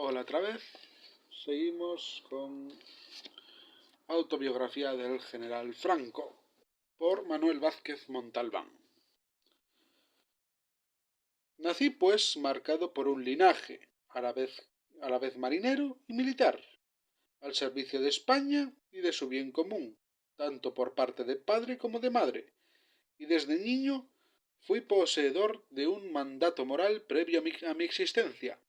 Hola otra vez. Seguimos con Autobiografía del General Franco por Manuel Vázquez Montalbán. Nací pues marcado por un linaje, a la vez marinero y militar, al servicio de España y de su bien común, tanto por parte de padre como de madre, y desde niño fui poseedor de un mandato moral previo a mi existencia,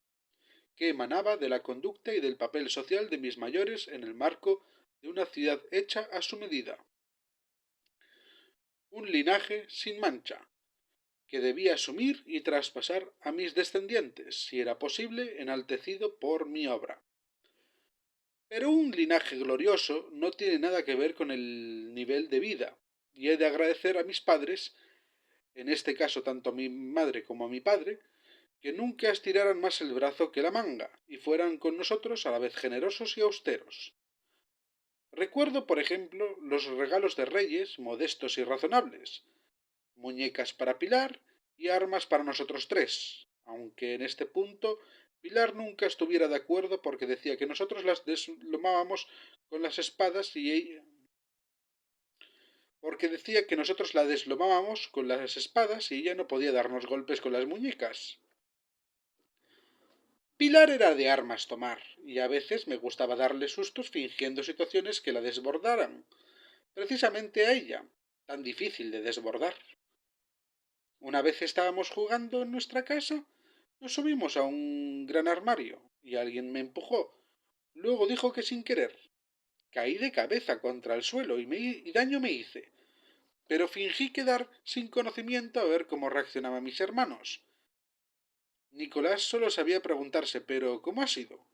que emanaba de la conducta y del papel social de mis mayores en el marco de una ciudad hecha a su medida. Un linaje sin mancha, que debía asumir y traspasar a mis descendientes, si era posible, enaltecido por mi obra. Pero un linaje glorioso no tiene nada que ver con el nivel de vida, y he de agradecer a mis padres, en este caso tanto a mi madre como a mi padre, que nunca estiraran más el brazo que la manga, y fueran con nosotros a la vez generosos y austeros. Recuerdo, por ejemplo, los regalos de reyes, modestos y razonables, muñecas para Pilar y armas para nosotros tres, aunque en este punto Pilar nunca estuviera de acuerdo porque decía que nosotros las deslomábamos con las espadas y ella... porque decía que nosotros la deslomábamos con las espadas y ella no podía darnos golpes con las muñecas. Pilar era de armas tomar, y a veces me gustaba darle sustos fingiendo situaciones que la desbordaran, precisamente a ella, tan difícil de desbordar. Una vez estábamos jugando en nuestra casa, nos subimos a un gran armario, y alguien me empujó. Luego dijo que sin querer. Caí de cabeza contra el suelo y daño me hice, pero fingí quedar sin conocimiento a ver cómo reaccionaban mis hermanos. Nicolás solo sabía preguntarse, pero ¿cómo ha sido?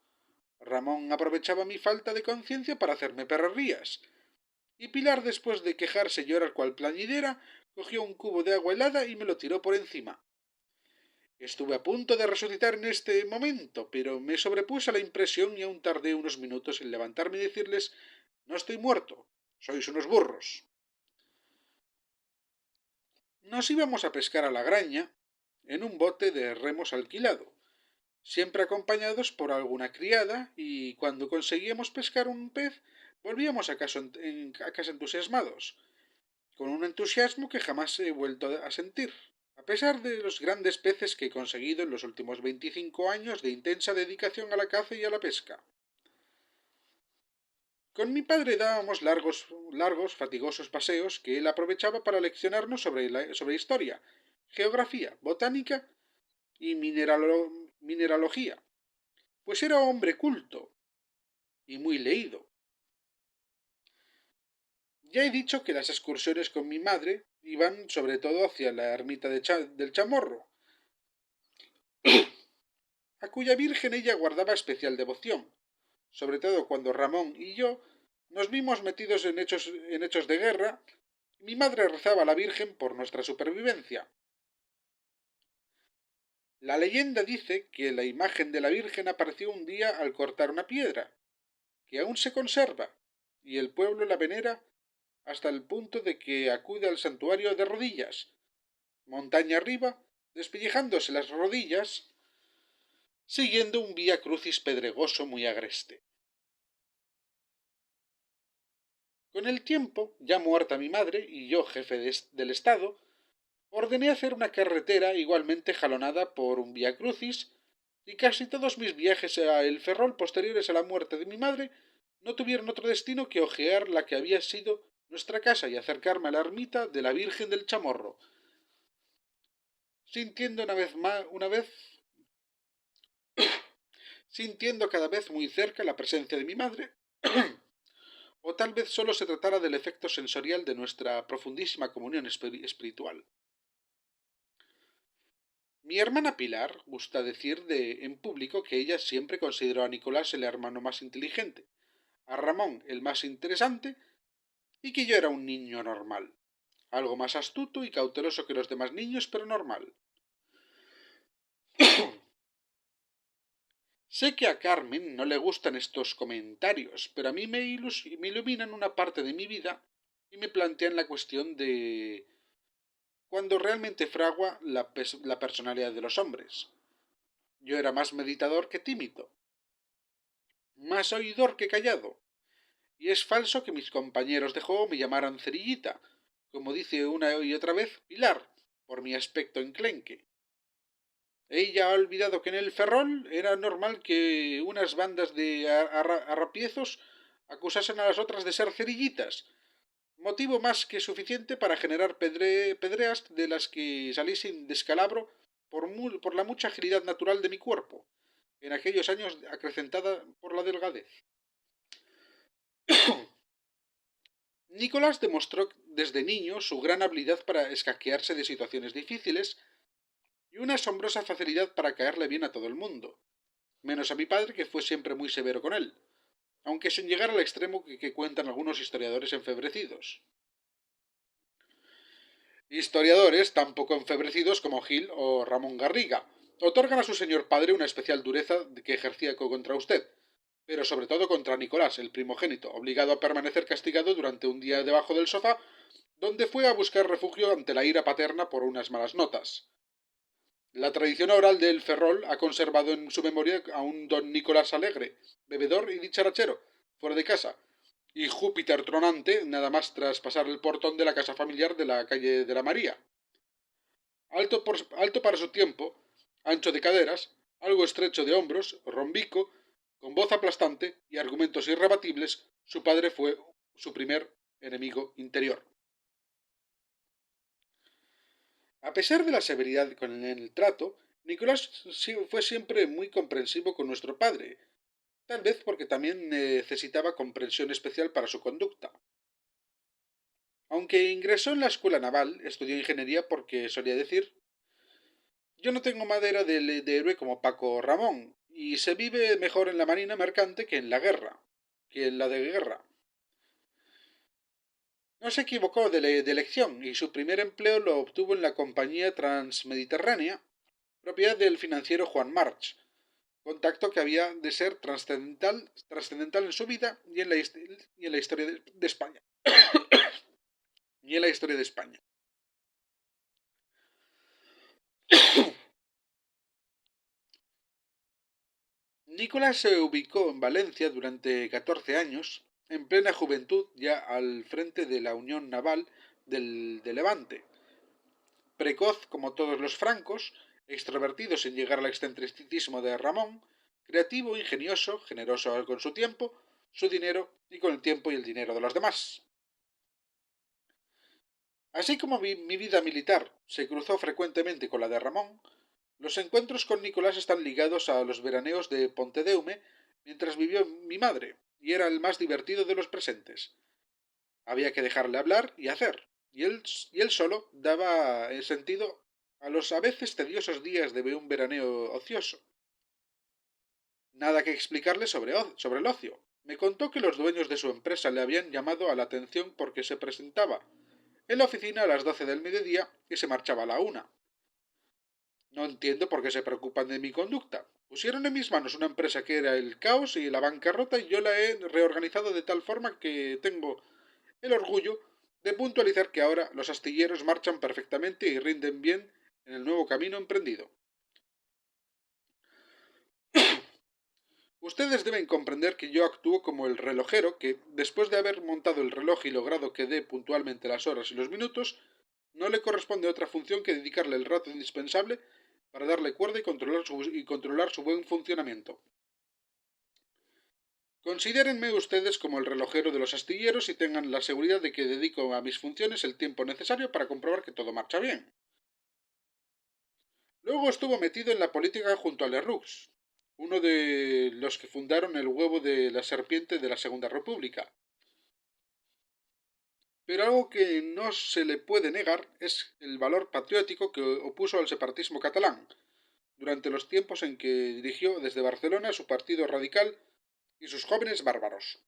Ramón aprovechaba mi falta de conciencia para hacerme perrerías, y Pilar, después de quejarse y llorar cual plañidera, cogió un cubo de agua helada y me lo tiró por encima. Estuve a punto de resucitar en este momento, pero me sobrepuse a la impresión y aún tardé unos minutos en levantarme y decirles: no estoy muerto, sois unos burros. Nos íbamos a pescar a la graña en un bote de remos alquilado, siempre acompañados por alguna criada, y cuando conseguíamos pescar un pez, volvíamos a casa entusiasmados, con un entusiasmo que jamás he vuelto a sentir, a pesar de los grandes peces que he conseguido en los últimos 25 años de intensa dedicación a la caza y a la pesca. Con mi padre dábamos largos, fatigosos paseos que él aprovechaba para leccionarnos sobre historia, geografía, botánica y mineralogía, pues era hombre culto y muy leído. Ya he dicho que las excursiones con mi madre iban sobre todo hacia la ermita del Chamorro, a cuya virgen ella guardaba especial devoción, sobre todo cuando Ramón y yo nos vimos metidos en hechos de guerra. Mi madre rezaba a la Virgen por nuestra supervivencia. La leyenda dice que la imagen de la Virgen apareció un día al cortar una piedra, que aún se conserva, y el pueblo la venera hasta el punto de que acude al santuario de rodillas, montaña arriba, despellejándose las rodillas, siguiendo un vía crucis pedregoso muy agreste. Con el tiempo, ya muerta mi madre y yo jefe del Estado, ordené hacer una carretera igualmente jalonada por un vía crucis, y casi todos mis viajes a El Ferrol posteriores a la muerte de mi madre no tuvieron otro destino que ojear la que había sido nuestra casa y acercarme a la ermita de la Virgen del Chamorro, sintiendo sintiendo cada vez muy cerca la presencia de mi madre, o tal vez solo se tratara del efecto sensorial de nuestra profundísima comunión espiritual. Mi hermana Pilar gusta decir en público que ella siempre consideró a Nicolás el hermano más inteligente, a Ramón el más interesante, y que yo era un niño normal, algo más astuto y cauteloso que los demás niños, pero normal. Sé que a Carmen no le gustan estos comentarios, pero a mí me iluminan una parte de mi vida y me plantean la cuestión de cuando realmente fragua la personalidad de los hombres. Yo era más meditador que tímido, más oidor que callado, y es falso que mis compañeros de juego me llamaran Cerillita, como dice una y otra vez Pilar, por mi aspecto enclenque. Ella ha olvidado que en el Ferrol era normal que unas bandas de arrapiezos acusasen a las otras de ser cerillitas, motivo más que suficiente para generar pedreas de las que salí sin descalabro por la mucha agilidad natural de mi cuerpo, en aquellos años acrecentada por la delgadez. Nicolás demostró desde niño su gran habilidad para escaquearse de situaciones difíciles y una asombrosa facilidad para caerle bien a todo el mundo, menos a mi padre, que fue siempre muy severo con él, aunque sin llegar al extremo que cuentan algunos historiadores enfebrecidos. Historiadores tan poco enfebrecidos como Gil o Ramón Garriga otorgan a su señor padre una especial dureza que ejercía contra usted, pero sobre todo contra Nicolás, el primogénito, obligado a permanecer castigado durante un día debajo del sofá, donde fue a buscar refugio ante la ira paterna por unas malas notas. La tradición oral del Ferrol ha conservado en su memoria a un don Nicolás alegre, bebedor y dicharachero, fuera de casa, y Júpiter tronante nada más tras pasar el portón de la casa familiar de la calle de la María. Alto para su tiempo, ancho de caderas, algo estrecho de hombros, rombico, con voz aplastante y argumentos irrebatibles, su padre fue su primer enemigo interior. A pesar de la severidad con el trato, Nicolás fue siempre muy comprensivo con nuestro padre, tal vez porque también necesitaba comprensión especial para su conducta. Aunque ingresó en la escuela naval, estudió ingeniería porque solía decir: yo no tengo madera de héroe como Paco Ramón, y se vive mejor en la marina mercante que en la guerra, que en la de guerra. No se equivocó de elección, y su primer empleo lo obtuvo en la compañía Transmediterránea, propiedad del financiero Juan March, contacto que había de ser trascendental en su vida y en la historia de España. Y en la historia de España. Nicolás se ubicó en Valencia durante 14 años, en plena juventud, ya al frente de la Unión Naval de Levante. Precoz como todos los francos, extrovertido sin llegar al excentricismo de Ramón, creativo, ingenioso, generoso con su tiempo, su dinero y con el tiempo y el dinero de los demás. Así como mi vida militar se cruzó frecuentemente con la de Ramón, los encuentros con Nicolás están ligados a los veraneos de Pontedeume mientras vivió mi madre, y era el más divertido de los presentes. Había que dejarle hablar y hacer, y él solo daba sentido a los a veces tediosos días de un veraneo ocioso. Nada que explicarle sobre el ocio. Me contó que los dueños de su empresa le habían llamado a la atención porque se presentaba en la oficina a las 12 del mediodía y se marchaba a la 1. No entiendo por qué se preocupan de mi conducta. Pusieron en mis manos una empresa que era el caos y la bancarrota, y yo la he reorganizado de tal forma que tengo el orgullo de puntualizar que ahora los astilleros marchan perfectamente y rinden bien en el nuevo camino emprendido. Ustedes deben comprender que yo actúo como el relojero que, después de haber montado el reloj y logrado que dé puntualmente las horas y los minutos, no le corresponde otra función que dedicarle el rato indispensable para darle cuerda y controlar su buen funcionamiento. Considérenme ustedes como el relojero de los astilleros y tengan la seguridad de que dedico a mis funciones el tiempo necesario para comprobar que todo marcha bien. Luego estuvo metido en la política junto a Lerroux, uno de los que fundaron el huevo de la serpiente de la Segunda República. Pero algo que no se le puede negar es el valor patriótico que opuso al separatismo catalán, durante los tiempos en que dirigió desde Barcelona su partido radical y sus jóvenes bárbaros.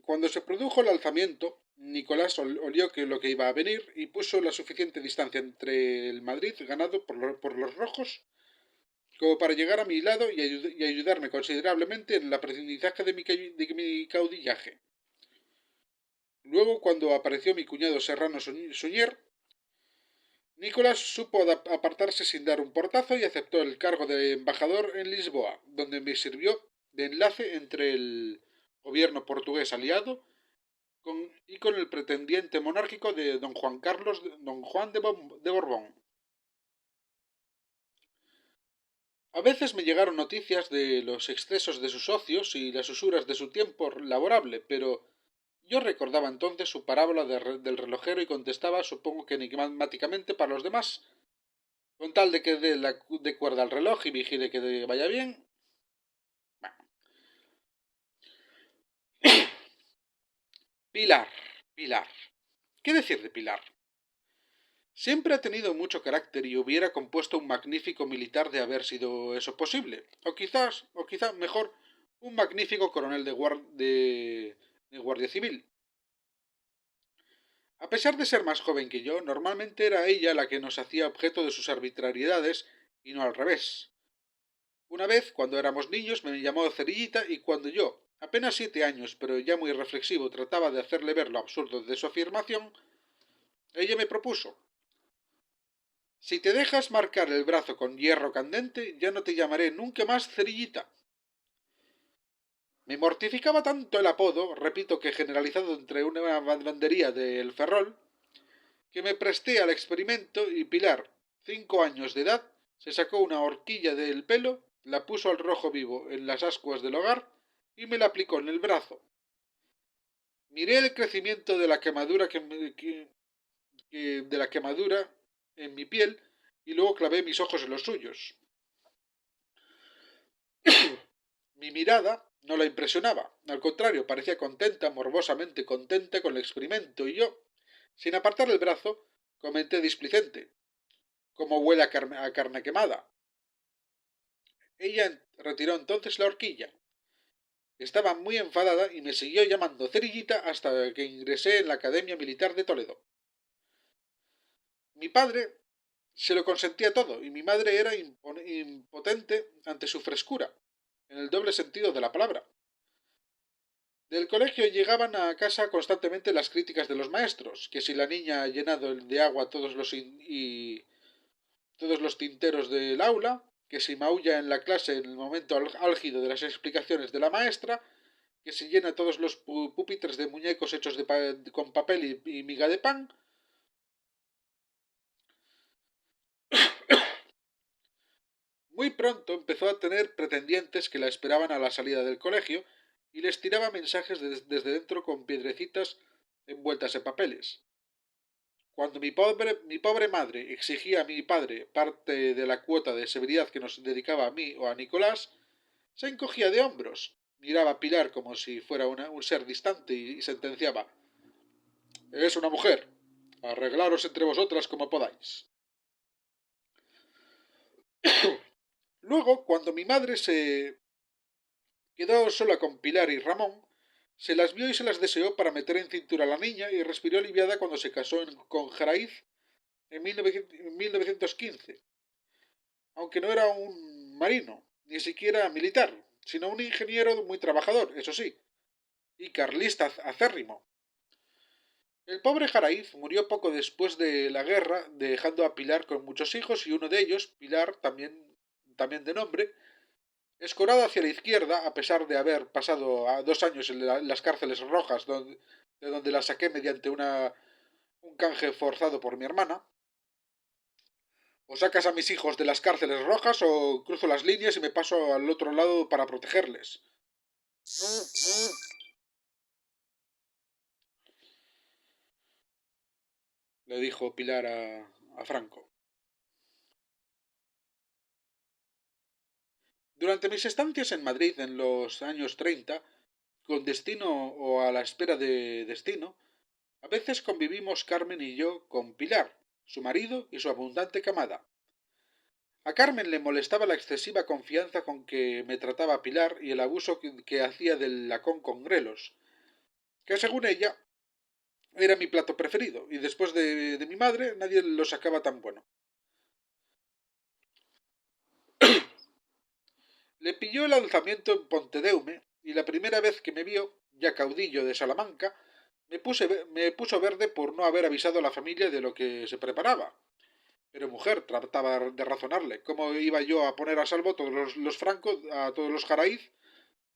Cuando se produjo el alzamiento, Nicolás olió que lo que iba a venir y puso la suficiente distancia entre el Madrid ganado por los rojos como para llegar a mi lado y ayudarme considerablemente en el aprendizaje de mi caudillaje. Luego, cuando apareció mi cuñado Serrano Suñer, Nicolás supo apartarse sin dar un portazo y aceptó el cargo de embajador en Lisboa, donde me sirvió de enlace entre el gobierno portugués aliado y con el pretendiente monárquico de don Juan Carlos, don Juan de Borbón. A veces me llegaron noticias de los excesos de sus socios y las usuras de su tiempo laborable, pero yo recordaba entonces su parábola del relojero y contestaba, supongo que enigmáticamente para los demás, con tal de que dé cuerda al reloj y vigile que vaya bien. Bueno. Pilar, Pilar. ¿Qué decir de Pilar? Siempre ha tenido mucho carácter y hubiera compuesto un magnífico militar de haber sido eso posible. O quizá mejor, un magnífico coronel de Guardia Civil. A pesar de ser más joven que yo, normalmente era ella la que nos hacía objeto de sus arbitrariedades y no al revés. Una vez, cuando éramos niños, me llamó Cerillita y cuando yo, apenas 7 años, pero ya muy reflexivo, trataba de hacerle ver lo absurdo de su afirmación, ella me propuso: si te dejas marcar el brazo con hierro candente, ya no te llamaré nunca más Cerillita. Me mortificaba tanto el apodo, repito que generalizado entre una bandería del Ferrol, que me presté al experimento y Pilar, 5 años de edad, se sacó una horquilla del pelo, la puso al rojo vivo en las ascuas del hogar y me la aplicó en el brazo. Miré el crecimiento de la quemadura de la quemadura en mi piel y luego clavé mis ojos en los suyos. Mi mirada no la impresionaba, al contrario, parecía contenta, morbosamente contenta con el experimento, y yo, sin apartar el brazo, comenté displicente: ¿cómo huele a carne quemada? Ella retiró entonces la horquilla. Estaba muy enfadada y me siguió llamando Cerillita hasta que ingresé en la Academia Militar de Toledo. Mi padre se lo consentía todo y mi madre era impotente ante su frescura, en el doble sentido de la palabra. Del colegio llegaban a casa constantemente las críticas de los maestros, que si la niña ha llenado de agua todos los tinteros del aula, que si maulla en la clase en el momento álgido de las explicaciones de la maestra, que si llena todos los pupitres de muñecos hechos con papel y miga de pan. Muy pronto empezó a tener pretendientes que la esperaban a la salida del colegio y les tiraba mensajes desde dentro con piedrecitas envueltas en papeles. Cuando mi pobre madre exigía a mi padre parte de la cuota de severidad que nos dedicaba a mí o a Nicolás, se encogía de hombros, miraba a Pilar como si fuera un ser distante y sentenciaba: es una mujer, arreglaros entre vosotras como podáis. Luego, cuando mi madre se quedó sola con Pilar y Ramón, se las vio y se las deseó para meter en cintura a la niña y respiró aliviada cuando se casó con Jaraíz en 1915, aunque no era un marino, ni siquiera militar, sino un ingeniero muy trabajador, eso sí, y carlista acérrimo. El pobre Jaraíz murió poco después de la guerra, dejando a Pilar con muchos hijos y uno de ellos, Pilar, también de nombre, escorado hacia la izquierda, a pesar de haber pasado 2 años en las cárceles rojas, de donde la saqué mediante un canje forzado por mi hermana. O sacas a mis hijos de las cárceles rojas o cruzo las líneas y me paso al otro lado para protegerles. Le dijo Pilar a Franco. Durante mis estancias en Madrid en los años 30, con destino o a la espera de destino, a veces convivimos Carmen y yo con Pilar, su marido y su abundante camada. A Carmen le molestaba la excesiva confianza con que me trataba Pilar y el abuso que hacía del lacón con grelos, que según ella era mi plato preferido, y después de mi madre nadie lo sacaba tan bueno. Le pilló el alzamiento en Pontedeume, y la primera vez que me vio, ya caudillo de Salamanca, me puso verde por no haber avisado a la familia de lo que se preparaba. Pero mujer, trataba de razonarle, ¿cómo iba yo a poner a salvo a todos los Franco, a todos los Jaraíz,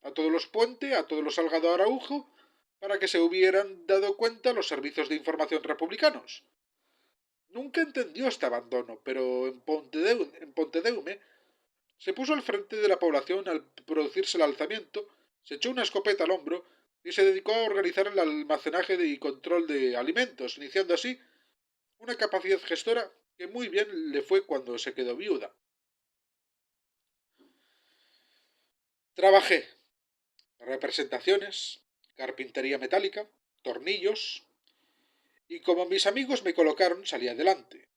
a todos los Puente, a todos los Salgado Araujo, para que se hubieran dado cuenta los servicios de información republicanos? Nunca entendió este abandono, pero en Pontedeume se puso al frente de la población al producirse el alzamiento, se echó una escopeta al hombro y se dedicó a organizar el almacenaje y control de alimentos, iniciando así una capacidad gestora que muy bien le fue cuando se quedó viuda. Trabajé representaciones, carpintería metálica, tornillos, y como mis amigos me colocaron, salí adelante.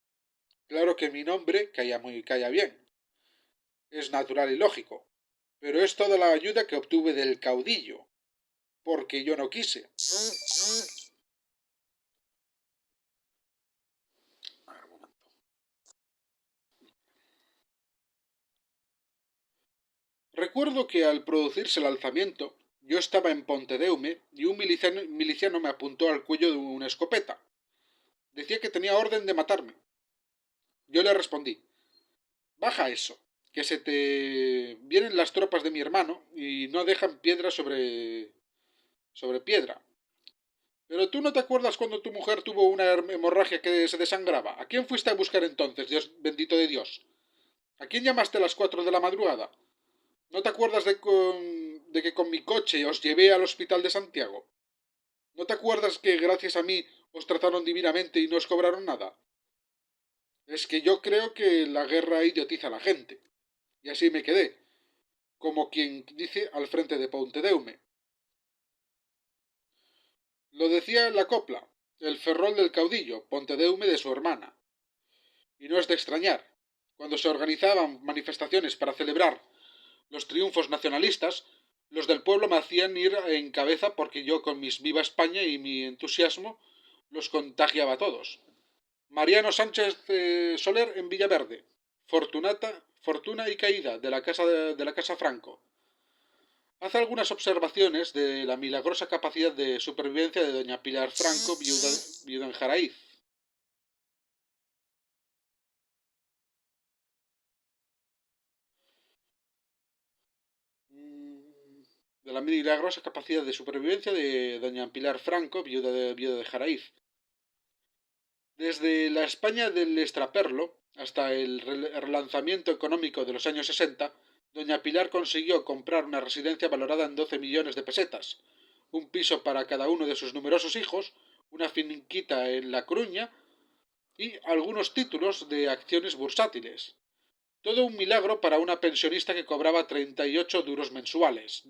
Claro que mi nombre caía bien, es natural y lógico, pero es toda la ayuda que obtuve del caudillo, porque yo no quise. Recuerdo que al producirse el alzamiento, yo estaba en Pontedeume y un miliciano me apuntó al cuello de una escopeta. Decía que tenía orden de matarme. Yo le respondí, baja eso, que se te vienen las tropas de mi hermano y no dejan piedra sobre piedra. Pero tú no te acuerdas cuando tu mujer tuvo una hemorragia que se desangraba. ¿A quién fuiste a buscar entonces, Dios bendito de Dios? ¿A quién llamaste a las 4 de la madrugada? ¿No te acuerdas de que con mi coche os llevé al hospital de Santiago? ¿No te acuerdas que gracias a mí os trataron divinamente y no os cobraron nada? Es que yo creo que la guerra idiotiza a la gente. Y así me quedé, como quien dice al frente de Pontedeume. Lo decía la copla, el ferrol del caudillo, Pontedeume de su hermana. Y no es de extrañar, cuando se organizaban manifestaciones para celebrar los triunfos nacionalistas, los del pueblo me hacían ir en cabeza porque yo con mis Viva España y mi entusiasmo los contagiaba a todos. Mariano Sánchez Soler en Villaverde, Fortuna y Caída de la Casa Franco. Hace algunas observaciones de la milagrosa capacidad de supervivencia de doña Pilar Franco, viuda en Jaraíz. De la milagrosa capacidad de supervivencia de doña Pilar Franco, viuda de Jaraíz. Desde la España del extraperlo hasta el relanzamiento económico de los años 60, doña Pilar consiguió comprar una residencia valorada en 12 millones de pesetas, un piso para cada uno de sus numerosos hijos, una finquita en La Coruña y algunos títulos de acciones bursátiles. Todo un milagro para una pensionista que cobraba 38 duros mensuales.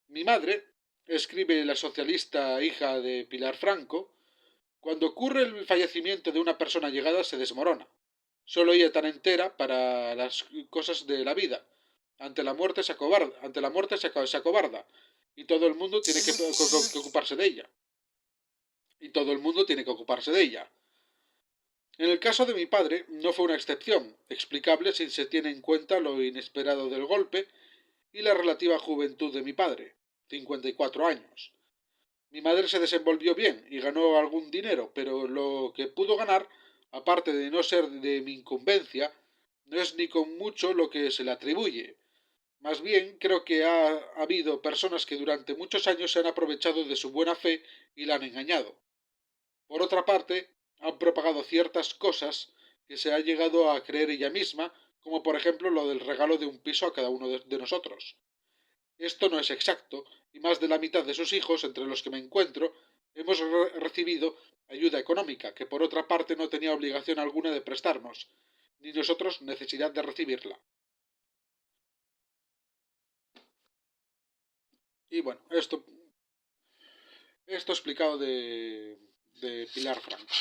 Mi madre, escribe la socialista hija de Pilar Franco, cuando ocurre el fallecimiento de una persona llegada se desmorona. Solo ella tan entera para las cosas de la vida. Ante la muerte se acobarda, se acobarda y todo el mundo tiene que ocuparse de ella. Y todo el mundo tiene que ocuparse de ella. En el caso de mi padre no fue una excepción, explicable si se tiene en cuenta lo inesperado del golpe y la relativa juventud de mi padre, 54 años. Mi madre se desenvolvió bien y ganó algún dinero, pero lo que pudo ganar, aparte de no ser de mi incumbencia, no es ni con mucho lo que se le atribuye. Más bien, creo que ha habido personas que durante muchos años se han aprovechado de su buena fe y la han engañado. Por otra parte, han propagado ciertas cosas que se ha llegado a creer ella misma, como por ejemplo lo del regalo de un piso a cada uno de nosotros. Esto no es exacto, y más de la mitad de sus hijos, entre los que me encuentro, hemos recibido ayuda económica, que por otra parte no tenía obligación alguna de prestarnos, ni nosotros necesidad de recibirla. Y bueno, esto explicado de Pilar Franco.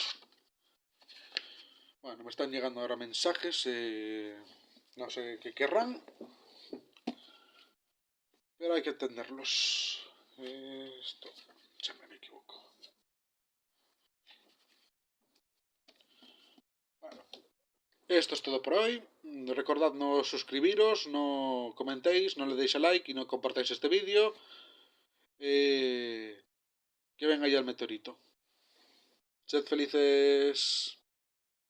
Bueno, me están llegando ahora mensajes, no sé qué querrán, pero hay que entenderlos. Esto, siempre me equivoco. Bueno, esto es todo por hoy. Recordad no suscribiros, no comentéis, no le deis a like y no compartáis este vídeo. Que venga ya el meteorito. Sed felices.